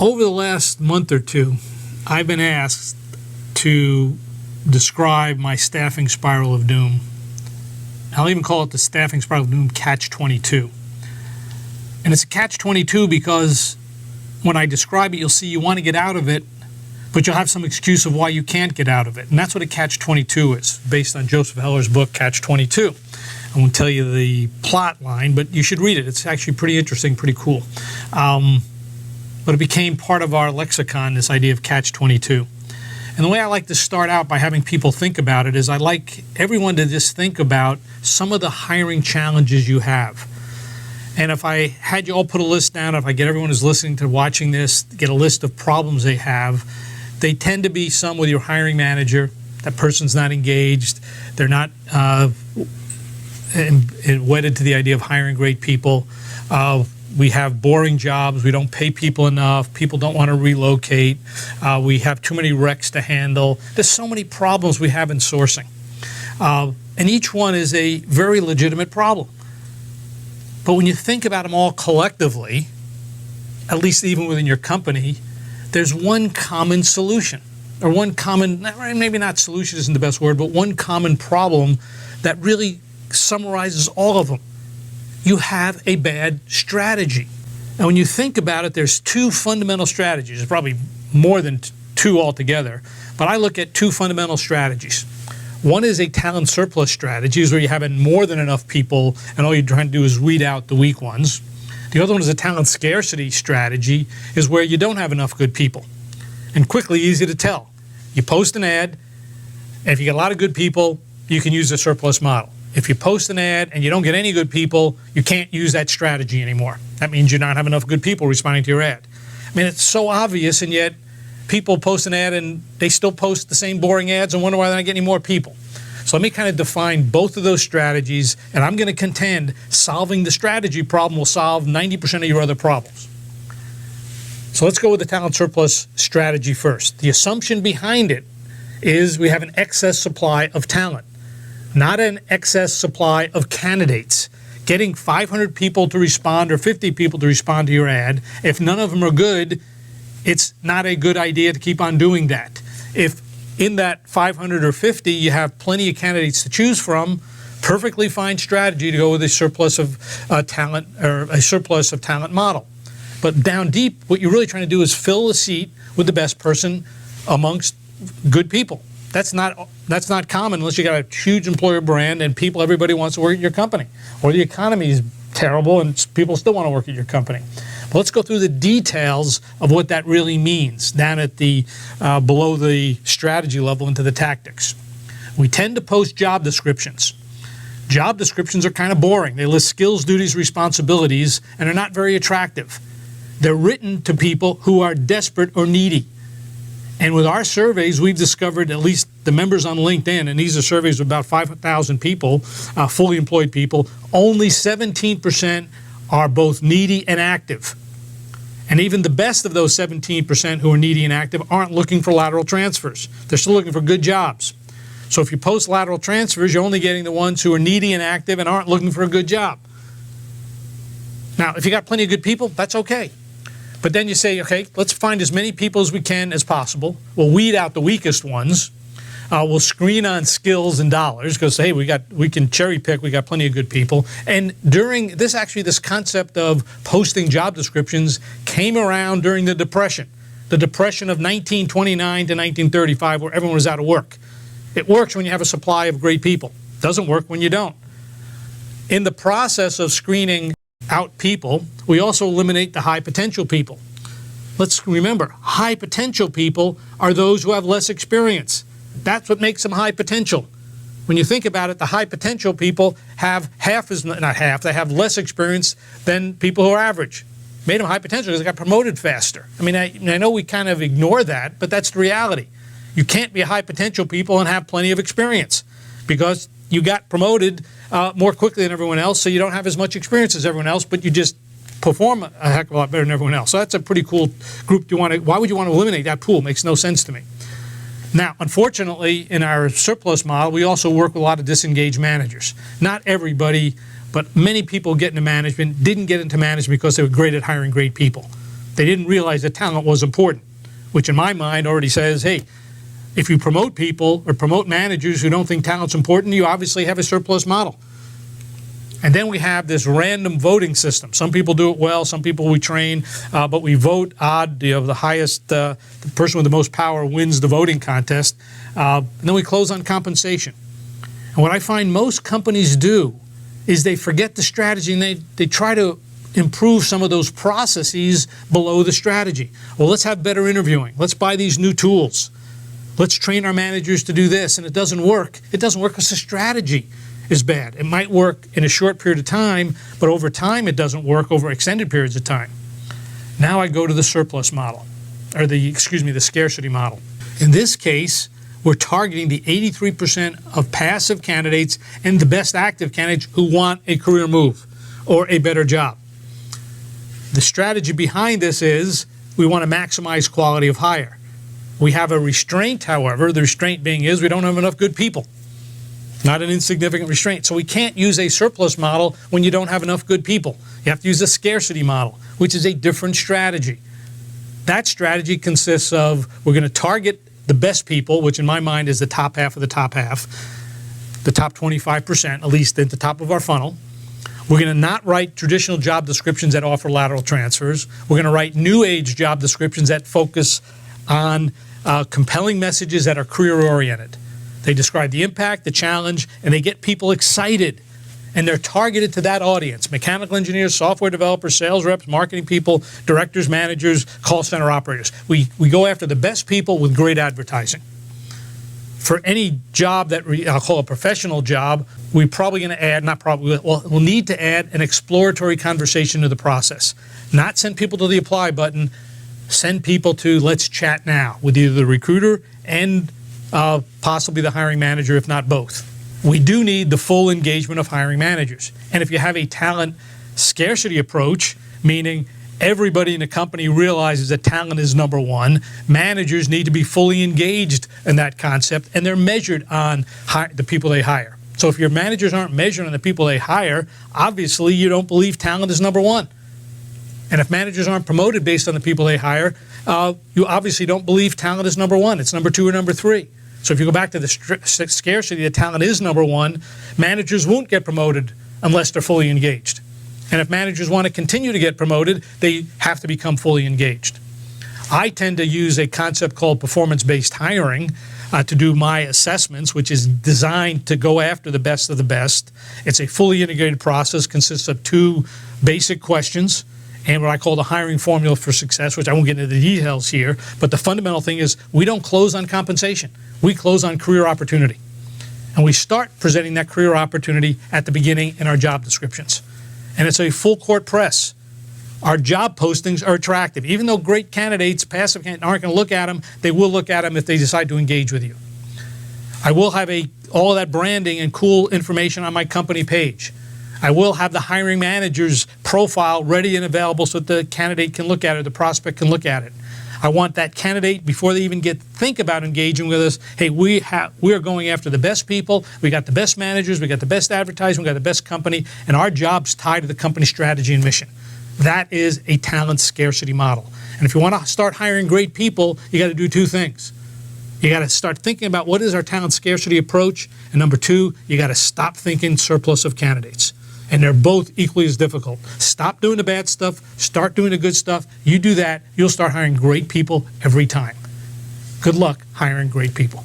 Over the last month or two, I've been asked to describe my staffing spiral of doom. I'll even call it the staffing spiral of doom Catch-22. And it's a Catch-22 because when I describe it, you'll see you want to get out of it, but you'll have some excuse of why you can't get out of it. And that's what a Catch-22 is, based on Joseph Heller's book, Catch-22. I won't tell you the plot line, but you should read it. It's actually pretty interesting, pretty cool. But it became part of our lexicon, this idea of Catch-22. And the way I like to start out by having people think about it is I like everyone to just think about some of the hiring challenges you have. And if I had you all put a list down, if I get everyone who's listening to watching this, get a list of problems they have, they tend to be some with your hiring manager. That person's not engaged. They're not wedded to the idea of hiring great people. We have boring jobs. We don't pay people enough. People don't want to relocate. We have too many recs to handle. There's so many problems we have in sourcing. And each one is a very legitimate problem. But when you think about them all collectively, at least even within your company, there's one common solution, or one common, maybe not solution isn't the best word, but one common problem that really summarizes all of them. You have a bad strategy. And when you think about it, there's two fundamental strategies. There's probably more than two altogether, but I look at two fundamental strategies. One is a talent surplus strategy, is where you have more than enough people and all you're trying to do is weed out the weak ones. The other one is a talent scarcity strategy, is where you don't have enough good people. And quickly, easy to tell. You post an ad, and if you get a lot of good people, you can use the surplus model. If you post an ad and you don't get any good people, you can't use that strategy anymore. That means you don't have enough good people responding to your ad. I mean, it's so obvious, and yet people post an ad and they still post the same boring ads and wonder why they're not getting more people. So let me kind of define both of those strategies, and I'm going to contend solving the strategy problem will solve 90% of your other problems. So let's go with the talent surplus strategy first. The assumption behind it is we have an excess supply of talent, not an excess supply of candidates. Getting 500 people to respond or 50 people to respond to your ad, if none of them are good, it's not a good idea to keep on doing that. If in that 500 or 50 you have plenty of candidates to choose from, perfectly fine strategy to go with a surplus of talent, or a surplus of talent model. But down deep, what you're really trying to do is fill a seat with the best person amongst good people. That's not common unless you got a huge employer brand and everybody wants to work at your company, or the economy is terrible and people still want to work at your company. But let's go through the details of what that really means down at the below the strategy level into the tactics. We tend to post job descriptions. Job descriptions are kind of boring. They list skills, duties, responsibilities, and are not very attractive. They're written to people who are desperate or needy. And with our surveys, we've discovered, at least the members on LinkedIn, and these are surveys of about 5,000 people, fully employed people, only 17% are both needy and active. And even the best of those 17% who are needy and active aren't looking for lateral transfers. They're still looking for good jobs. So if you post lateral transfers, you're only getting the ones who are needy and active and aren't looking for a good job. Now, if you got plenty of good people, that's okay. But then you say, okay, let's find as many people as we can as possible. We'll weed out the weakest ones. We'll screen on skills and dollars because, hey, we can cherry pick. We got plenty of good people. And during this, actually, this concept of posting job descriptions came around during the Depression of 1929 to 1935, where everyone was out of work. It works when you have a supply of great people. It doesn't work when you don't. In the process of screening out people, we also eliminate the high potential people. Let's remember, high potential people are those who have less experience. That's what makes them high potential. When you think about it, the high potential people have they have less experience than people who are average. Made them high potential because they got promoted faster. I mean, I know we kind of ignore that, but that's the reality. You can't be a high potential people and have plenty of experience because you got promoted more quickly than everyone else, so you don't have as much experience as everyone else, but you just perform a heck of a lot better than everyone else. So that's a pretty cool group. Why would you want to eliminate that pool? It makes no sense to me. Now, unfortunately, in our surplus model, we also work with a lot of disengaged managers. Not everybody, but many people get into management, didn't get into management because they were great at hiring great people. They didn't realize that talent was important, which in my mind already says, hey, if you promote people or promote managers who don't think talent's important, you obviously have a surplus model. And then we have this random voting system. Some people do it well, some people we train, but we vote odd. The highest, the person with the most power wins the voting contest. And then we close on compensation. And what I find most companies do is they forget the strategy and they try to improve some of those processes below the strategy. Well, let's have better interviewing. Let's buy these new tools. Let's train our managers to do this. And it doesn't work. It doesn't work because the strategy is bad. It might work in a short period of time, but over time it doesn't work over extended periods of time. Now I go to the surplus model, or the scarcity model. In this case, we're targeting the 83% of passive candidates and the best active candidates who want a career move or a better job. The strategy behind this is we want to maximize quality of hire. We have a restraint, however, the restraint being is we don't have enough good people. Not an insignificant restraint. So we can't use a surplus model when you don't have enough good people. You have to use a scarcity model, which is a different strategy. That strategy consists of we're going to target the best people, which in my mind is the top half of the top half, the top 25%, at least at the top of our funnel. We're going to not write traditional job descriptions that offer lateral transfers. We're going to write new age job descriptions that focus on compelling messages that are career-oriented. They describe the impact, the challenge, and they get people excited. And they're targeted to that audience: mechanical engineers, software developers, sales reps, marketing people, directors, managers, call center operators. We go after the best people with great advertising. For any job that I'll call a professional job, we're probably going to add, we'll need to add an exploratory conversation to the process. Not send people to the apply button, send people to let's chat now with either the recruiter and possibly the hiring manager, if not both. We do need the full engagement of hiring managers. And if you have a talent scarcity approach, meaning everybody in the company realizes that talent is number one, managers need to be fully engaged in that concept, and they're measured on the people they hire. So if your managers aren't measured on the people they hire, obviously you don't believe talent is number one. And if managers aren't promoted based on the people they hire, you obviously don't believe talent is number one. It's number two or number three. So if you go back to the scarcity, the talent is number one, managers won't get promoted unless they're fully engaged. And if managers want to continue to get promoted, they have to become fully engaged. I tend to use a concept called performance-based hiring to do my assessments, which is designed to go after the best of the best. It's a fully integrated process, consists of two basic questions and what I call the hiring formula for success, which I won't get into the details here, but the fundamental thing is we don't close on compensation. We close on career opportunity. And we start presenting that career opportunity at the beginning in our job descriptions. And it's a full court press. Our job postings are attractive. Even though great candidates, passive candidates, aren't going to look at them, they will look at them if they decide to engage with you. I will have all of that branding and cool information on my company page. I will have the hiring manager's profile ready and available so that the candidate can look at it, the prospect can look at it. I want that candidate, before they even think about engaging with us, hey, we are going after the best people, we got the best managers, we got the best advertising, we got the best company, and our job's tied to the company strategy and mission. That is a talent scarcity model. And if you want to start hiring great people, you got to do two things. You got to start thinking about what is our talent scarcity approach, and number two, you got to stop thinking surplus of candidates. And they're both equally as difficult. Stop doing the bad stuff, start doing the good stuff. You do that, you'll start hiring great people every time. Good luck hiring great people.